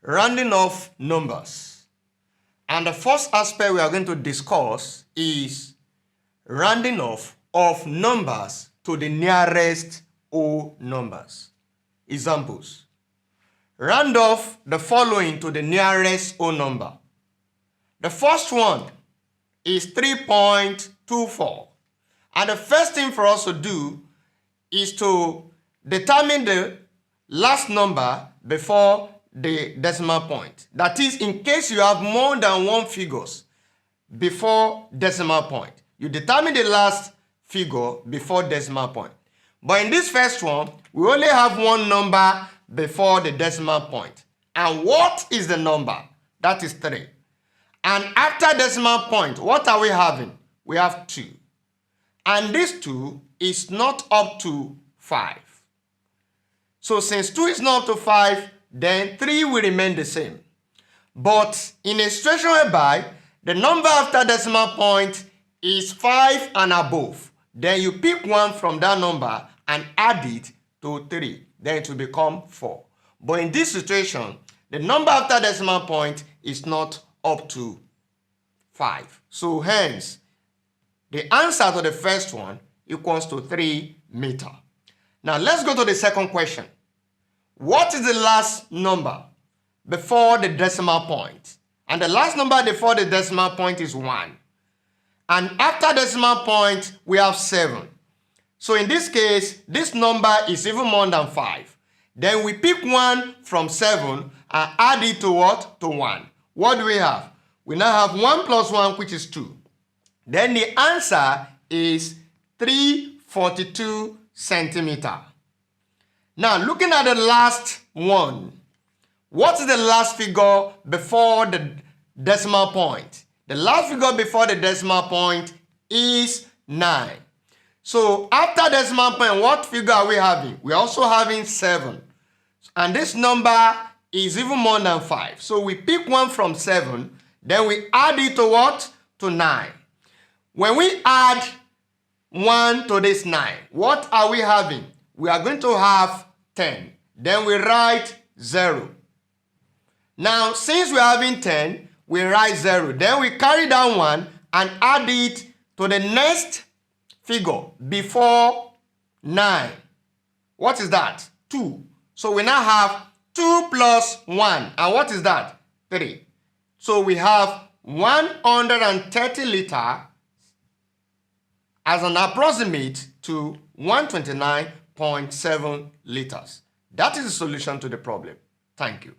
rounding off numbers. And the first aspect we are going to discuss is rounding off of numbers to the nearest whole numbers. Examples. Round off the following to the nearest whole number. The first one is 3.24. And the first thing for us to do is to determine the last number before the decimal point. That is, in case you have more than one figures before decimal point, you determine the last figure before decimal point. But in this first one, we only have one number before the decimal point. And what is the number? That is 3. And after decimal point, what are we having? We have 2. And this 2 is not up to 5. So since 2 is not up to 5, then 3 will remain the same. But in a situation whereby the number after decimal point is 5 and above, then you pick 1 from that number and add it to 3. Then it will become 4. But in this situation, the number after decimal point is not up to 5. So hence, the answer to the first one equals to 3 meters. Now let's go to the second question. What is the last number before the decimal point? And the last number before the decimal point is 1. And after decimal point, we have 7. So in this case, this number is even more than 5. Then we pick 1 from 7 and add it to what? To 1. What do we have? We now have 1 plus 1, which is 2. Then the answer is 342 centimeters. Now, looking at the last one, what is the last figure before the decimal point? The last figure before the decimal point is 9. So, after decimal point, what figure are we having? We're also having 7. And this number is even more than 5. So, we pick 1 from 7, then we add it to what? To 9. When we add 1 to this 9, what are we having? We are going to have 10. Then we write 0. Now, since we are having 10, we write 0. Then we carry down 1 and add it to the next figure before 9. What is that? 2. So we now have 2 plus 1. And what is that? 3. So we have 130 liters as an approximate to 129.7 liters. That is the solution to the problem. Thank you.